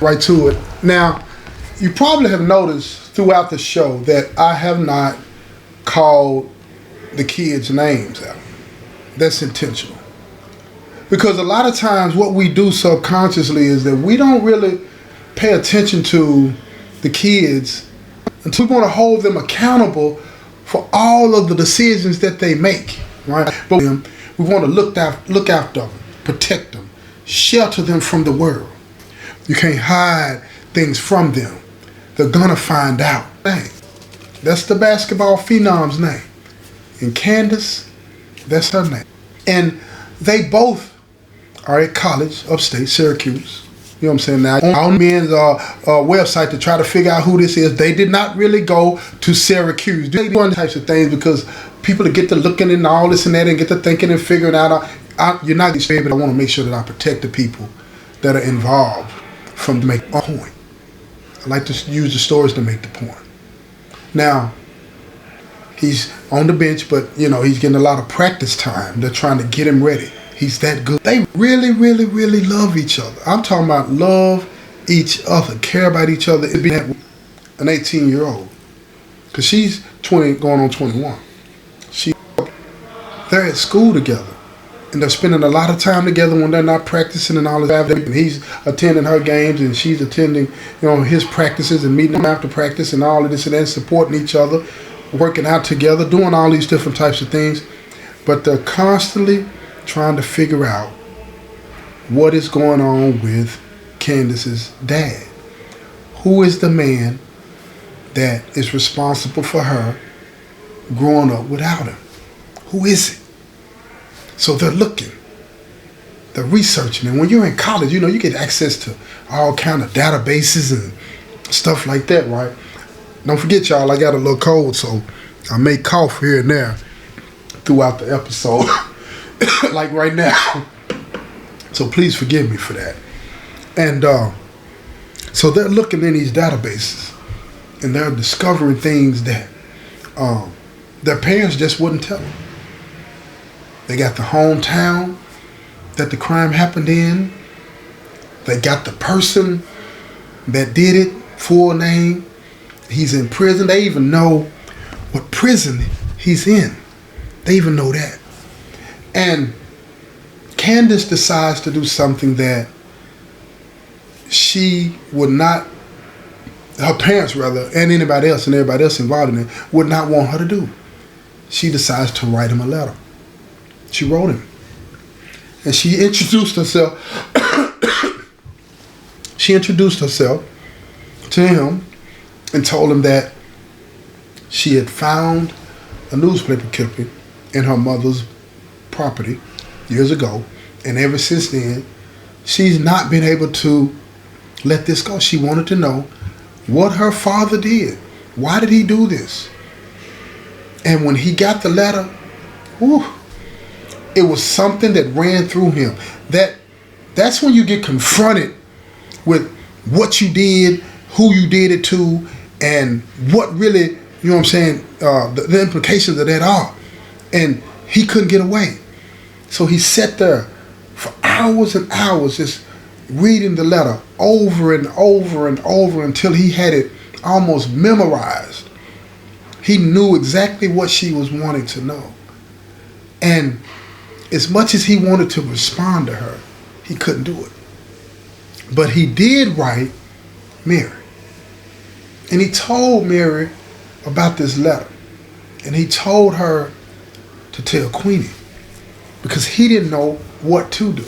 right to it. Now, you probably have noticed throughout the show that I have not called the kids' names out. That's intentional. Because a lot of times what we do subconsciously is that we don't really pay attention to the kids until we want to hold them accountable for all of the decisions that they make, right? But we want to look after them, protect them, shelter them from the world. You can't hide things from them. They're gonna find out. That's the basketball phenom's name. And Candace, that's her name. And they both are at college, upstate, Syracuse. You know what I'm saying? Now, on men's website to try to figure out who this is, they did not really go to Syracuse. They do types of things because people get to looking and all this and that and get to thinking and figuring out. You're not going to, but I want to make sure that I protect the people that are involved from to make a point. I like to use the stories to make the point. Now, he's on the bench, but he's getting a lot of practice time. They're trying to get him ready. He's that good. They really, really, really love each other. I'm talking about love each other, care about each other. It'd be an 18-year-old, because she's 20, going on 21. They're at school together, and they're spending a lot of time together when they're not practicing and all that. And he's attending her games, and she's attending, his practices and meeting him after practice and all of this and that, supporting each other, working out together, doing all these different types of things. But they're constantly trying to figure out what is going on with Candace's dad. Who is the man that is responsible for her growing up without him? Who is it? So they're looking, they're researching, and when you're in college, you get access to all kind of databases and stuff like that, right? Don't forget, y'all, I got a little cold, so I may cough here and there throughout the episode. Like right now. So please forgive me for that. And so they're looking in these databases and they're discovering things that their parents just wouldn't tell them. They got the hometown that the crime happened in. They got the person that did it, full name. He's in prison. They even know what prison he's in. They even know that. And Candace decides to do something that she would not, her parents rather, and everybody else involved in it, would not want her to do. She decides to write him a letter. She wrote him. And she introduced herself. She introduced herself to him and told him that she had found a newspaper clipping in her mother's property years ago, and ever since then she's not been able to let this go. She wanted to know what her father did. Why did he do this? And when he got the letter, it was something that ran through him. That's when you get confronted with what you did, who you did it to, and what really, the implications of that are. And he couldn't get away. So he sat there for hours and hours just reading the letter over and over and over until he had it almost memorized. He knew exactly what she was wanting to know. And as much as he wanted to respond to her, he couldn't do it. But he did write Mary. And he told Mary about this letter. And he told her to tell Queenie, because he didn't know what to do.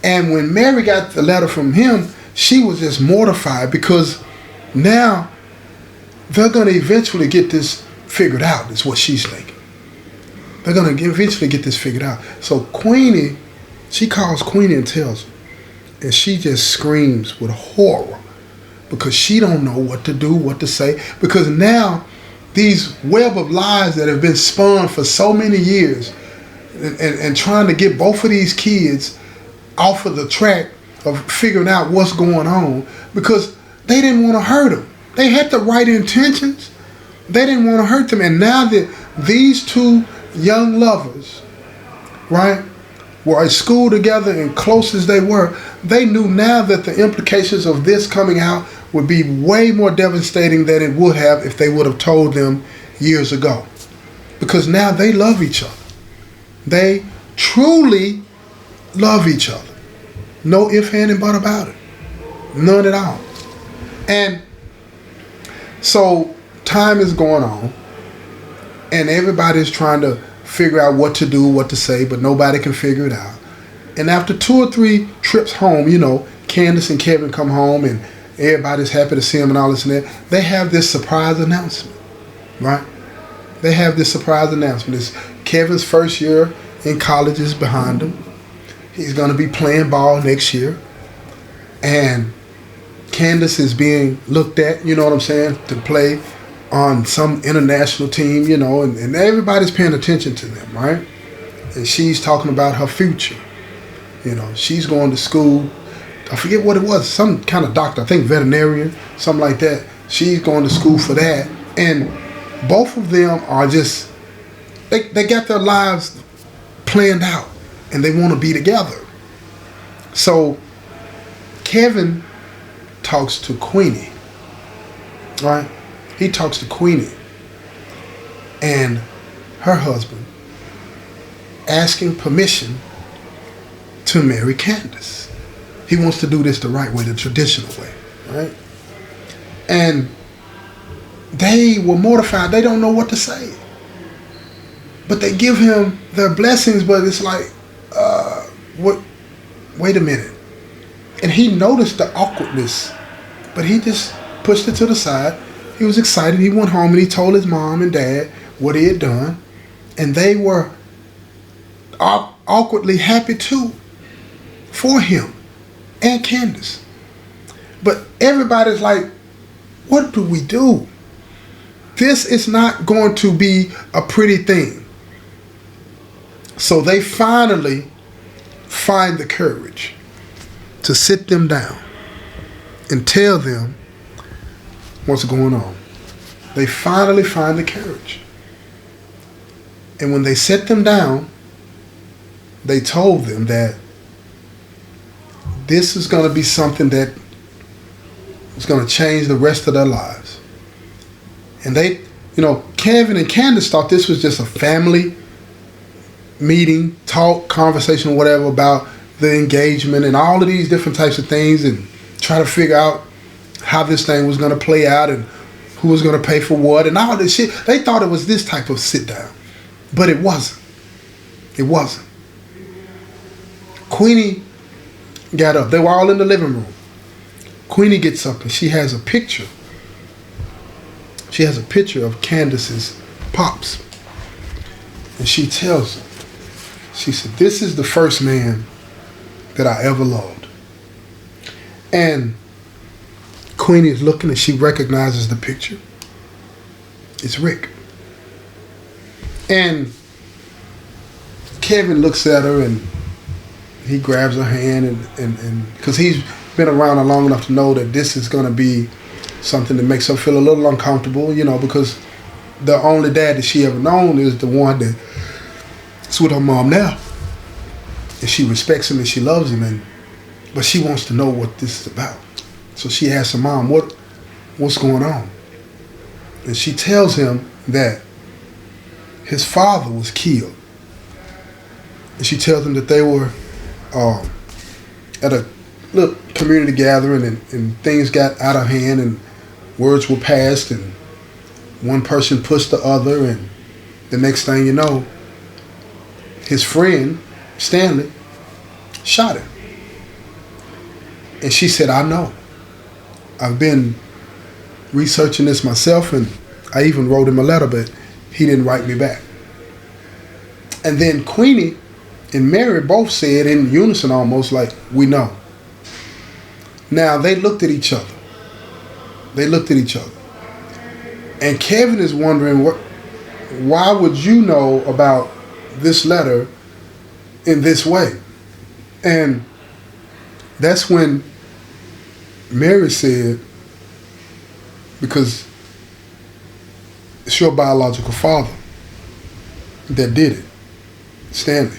And when Mary got the letter from him, she was just mortified, because now they're going to eventually get this figured out, is what she's thinking. They're going to eventually get this figured out. So Queenie, she calls Queenie and tells her, and she just screams with horror, because she don't know what to do, what to say, because now these web of lies that have been spun for so many years and trying to get both of these kids off of the track of figuring out what's going on, because they didn't want to hurt them. They had the right intentions. They didn't want to hurt them. And now that these two young lovers, right, were at school together and close as they were, they knew now that the implications of this coming out would be way more devastating than it would have if they would have told them years ago. Because now they love each other. They truly love each other. No ifs, ands, and buts about it. None at all. And so time is going on, and everybody's trying to figure out what to do, what to say, but nobody can figure it out. And after 2 or 3 trips home, Candace and Kevin come home, and everybody's happy to see them and all this and that. They have this surprise announcement, right? They have this surprise announcement. It's Kevin's first year in college is behind him. He's going to be playing ball next year. And Candace is being looked at, you know what I'm saying, to play on some international team, and everybody's paying attention to them, right? And she's talking about her future. She's going to school. I forget what it was, some kind of doctor, I think veterinarian, something like that. She's going to school for that. And both of them are just, they got their lives planned out and they want to be together. So Kevin talks to Queenie, right? He talks to Queenie and her husband, asking permission to marry Candace. He wants to do this the right way, the traditional way, right? And they were mortified. They don't know what to say. But they give him their blessings, but it's like, wait a minute. And he noticed the awkwardness, but he just pushed it to the side. He was excited. He went home and he told his mom and dad what he had done. And they were awkwardly happy too for him and Candace. But everybody's like, what do we do? This is not going to be a pretty thing. So they finally find the courage to sit them down and tell them what's going on. They finally find the courage. And when they set them down, they told them that this is going to be something that is going to change the rest of their lives. And they, Kevin and Candace thought this was just a family meeting, talk, conversation, whatever, about the engagement and all of these different types of things, and try to figure out how this thing was going to play out and who was going to pay for what and all this shit. They thought it was this type of sit down, but it wasn't. It wasn't. Queenie got up. They were all in the living room. Queenie gets up and she has a picture. She has a picture of Candace's pops. And she tells him, she said, this is the first man that I ever loved. And Queenie is looking and she recognizes the picture. It's Rick. And Kevin looks at her and he grabs her hand and because he's been around her long enough to know that this is going to be something that makes her feel a little uncomfortable, because the only dad that she ever known is the one that's with her mom now. And she respects him and she loves him, but she wants to know what this is about. So she asks her mom, what's going on? And she tells him that his father was killed. And she tells him that they were at a little community gathering and things got out of hand and words were passed and one person pushed the other, and the next thing you know, his friend, Stanley, shot him. And she said, I know. I've been researching this myself, and I even wrote him a letter, but he didn't write me back. And then Queenie and Mary both said in unison almost like, we know. Now they looked at each other. And Kevin is wondering, why would you know about this letter in this way? And that's when Mary said, because it's your biological father that did it, Stanley.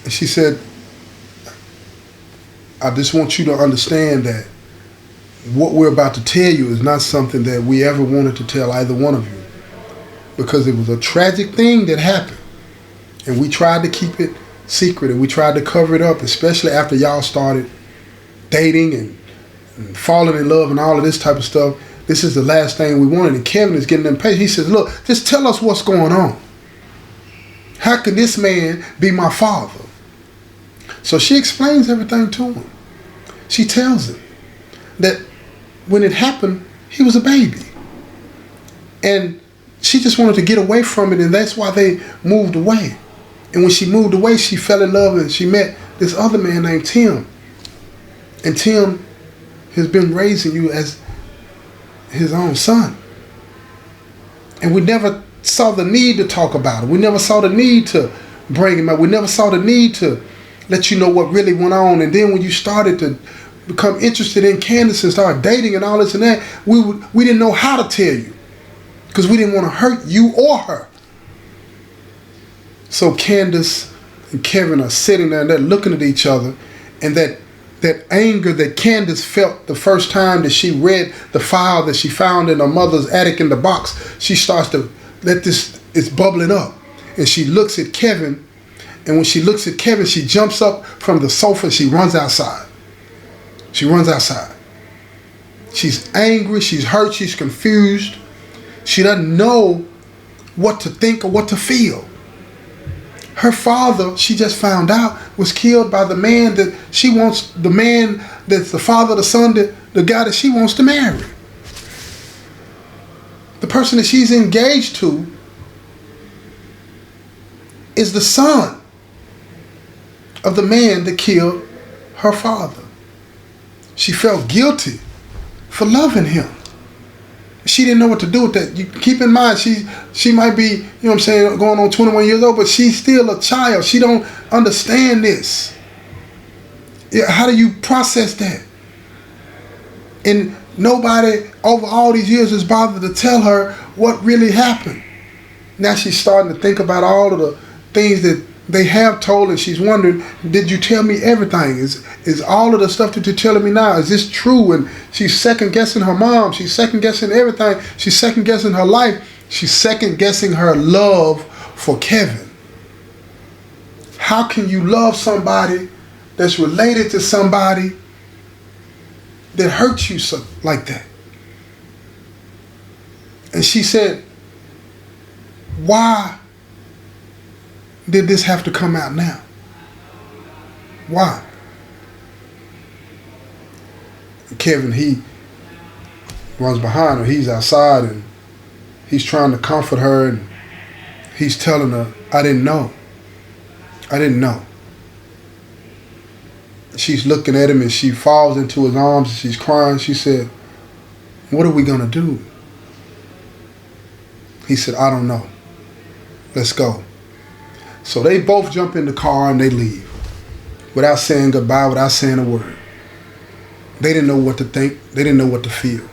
And she said, I just want you to understand that what we're about to tell you is not something that we ever wanted to tell either one of you, because it was a tragic thing that happened, and we tried to keep it secret and we tried to cover it up, especially after y'all started dating and falling in love and all of this type of stuff. This is the last thing we wanted. And Kevin is getting impatient. He says, look, just tell us what's going on. How can this man be my father? So she explains everything to him. She tells him that when it happened, he was a baby. And she just wanted to get away from it, and that's why they moved away. And when she moved away, she fell in love and she met this other man named Tim. And Tim has been raising you as his own son. And we never saw the need to talk about it. We never saw the need to bring him up. We never saw the need to let you know what really went on. And then when you started to become interested in Candace and start dating and all this and that, we didn't know how to tell you, because we didn't want to hurt you or her. So Candace and Kevin are sitting there and they're looking at each other, and that anger that Candace felt the first time that she read the file that she found in her mother's attic in the box, she starts to it's bubbling up. And she looks at Kevin, and when she looks at Kevin, she jumps up from the sofa and she runs outside. She runs outside. She's angry, she's hurt, she's confused. She doesn't know what to think or what to feel. Her father, she just found out, was killed by the man that she wants, the man that's the father of the son, the guy that she wants to marry. The person that she's engaged to is the son of the man that killed her father. She felt guilty for loving him. She didn't know what to do with that. You keep in mind, she might be, you know what I'm saying, going on 21 years old, but she's still a child. She don't understand this. How do you process that? And nobody over all these years has bothered to tell her what really happened. Now she's starting to think about all of the things that they have told, and she's wondering, did you tell me everything? Is all of the stuff that you're telling me now, is this true? And she's second guessing her mom. She's second guessing everything. She's second guessing her life. She's second guessing her love for Kevin. How can you love somebody that's related to somebody that hurts you so, like that? And she said, why did this have to come out now? Why? Kevin, he runs behind her. He's outside and he's trying to comfort her, and he's telling her, I didn't know. I didn't know. She's looking at him and she falls into his arms and she's crying. She said, what are we gonna do? He said, I don't know. Let's go. So they both jump in the car and they leave without saying goodbye, without saying a word. They didn't know what to think. They didn't know what to feel.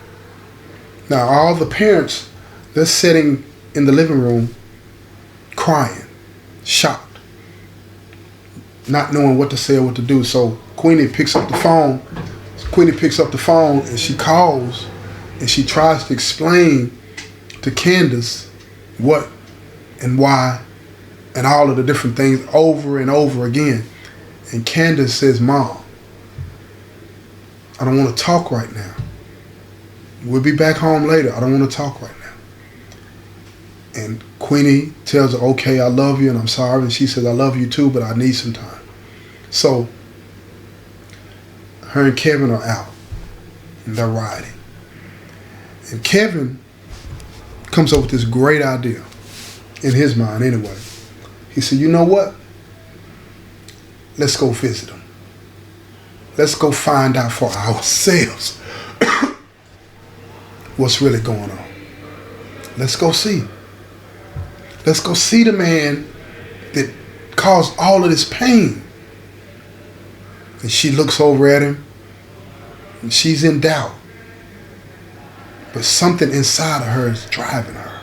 Now all the parents, they're sitting in the living room crying, shocked, not knowing what to say or what to do. So Queenie picks up the phone. And she calls and she tries to explain to Candace what and why and all of the different things over and over again. And Candace says, Mom, I don't want to talk right now. We'll be back home later. I don't want to talk right now. And Queenie tells her, okay, I love you and I'm sorry. And she says, I love you too, but I need some time. So her and Kevin are out and they're riding. And Kevin comes up with this great idea, in his mind anyway. He said, you know what? Let's go visit him. Let's go find out for ourselves what's really going on. Let's go see. Let's go see the man that caused all of this pain. And she looks over at him and she's in doubt. But something inside of her is driving her.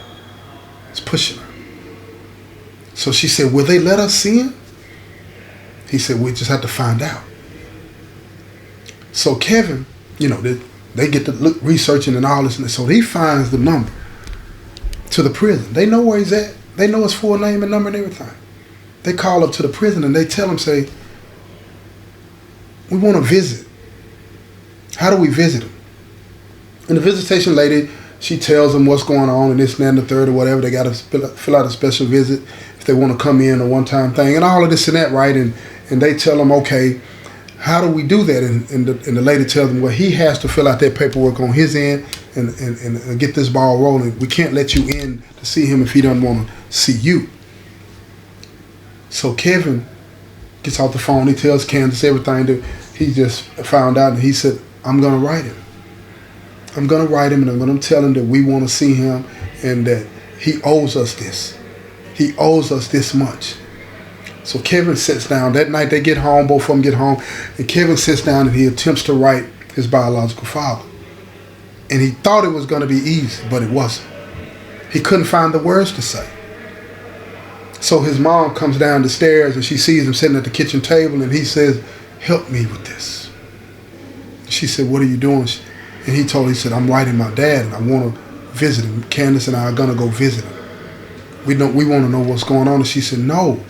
It's pushing her. So she said, will they let us see him? He said, we just have to find out. So Kevin, they get to look researching and all this, and so he finds the number to the prison. They know where he's at. They know his full name and number and everything. They call up to the prison and they tell him, say, we want to visit. How do we visit him? And the visitation lady, she tells them what's going on and this and that and the third or whatever. They got to fill out a special visit if they want to come in, a one-time thing, and all of this and that, right? And they tell them, okay, how do we do that? And the lady tells them, well, he has to fill out that paperwork on his end and get this ball rolling. We can't let you in to see him if he doesn't want to see you. So Kevin gets off the phone. He tells Candace everything that he just found out, and he said, I'm going to write him. I'm going to write him, and I'm going to tell him that we want to see him and that he owes us this. He owes us this much. So Kevin sits down. That night they get home, both of them get home, and Kevin sits down and he attempts to write his biological father. And he thought it was going to be easy, but it wasn't. He couldn't find the words to say. So his mom comes down the stairs and she sees him sitting at the kitchen table, and he says, help me with this. She said, what are you doing? And he told her, he said, I'm writing my dad and I want to visit him. Candace and I are going to go visit him. We want to know what's going on. And she said, no,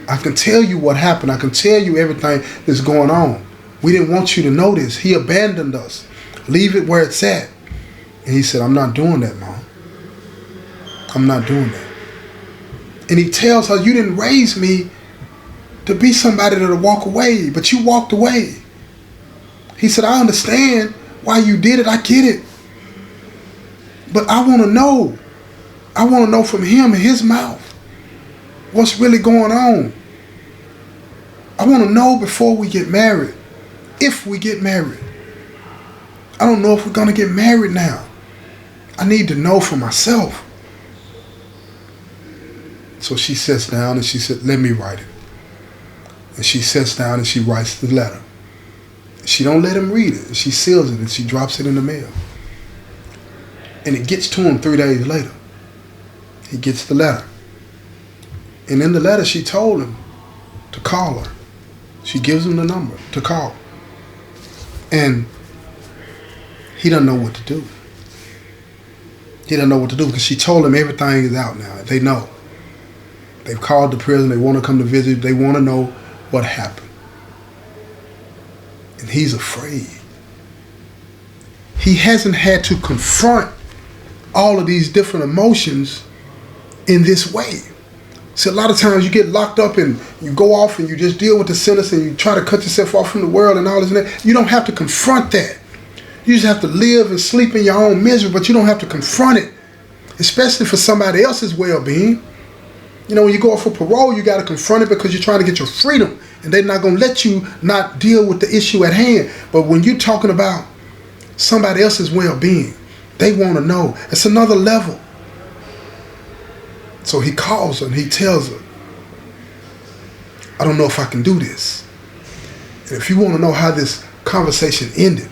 I can tell you what happened. I can tell you everything that's going on. We didn't want you to know this. He abandoned us. Leave it where it's at. And he said, I'm not doing that, Mom. I'm not doing that. And he tells her, you didn't raise me to be somebody that'll walk away, but you walked away. He said, I understand why you did it. I get it. But I want to know. I want to know from him and his mouth what's really going on. I want to know before we get married. If we get married. I don't know if we're going to get married now. I need to know for myself. So she sits down and she said, let me write it. And she sits down and she writes the letter. She don't let him read it. She seals it and she drops it in the mail. And it gets to him 3 days later. He gets the letter. And in the letter she told him to call her. She gives him the number to call. And he doesn't know what to do. He doesn't know what to do because she told him everything is out now. They know. They've called the prison. They want to come to visit. They want to know what happened. And he's afraid. He hasn't had to confront all of these different emotions in this way. See, a lot of times you get locked up and you go off and you just deal with the sentence and you try to cut yourself off from the world and all this and that. You don't have to confront that. You just have to live and sleep in your own misery, but you don't have to confront it, especially for somebody else's well-being. You know, when you go off for parole, you got to confront it because you're trying to get your freedom, and they're not going to let you not deal with the issue at hand. But when you're talking about somebody else's well-being, they want to know. It's another level. So he calls her and he tells her, I don't know if I can do this. And if you want to know how this conversation ended,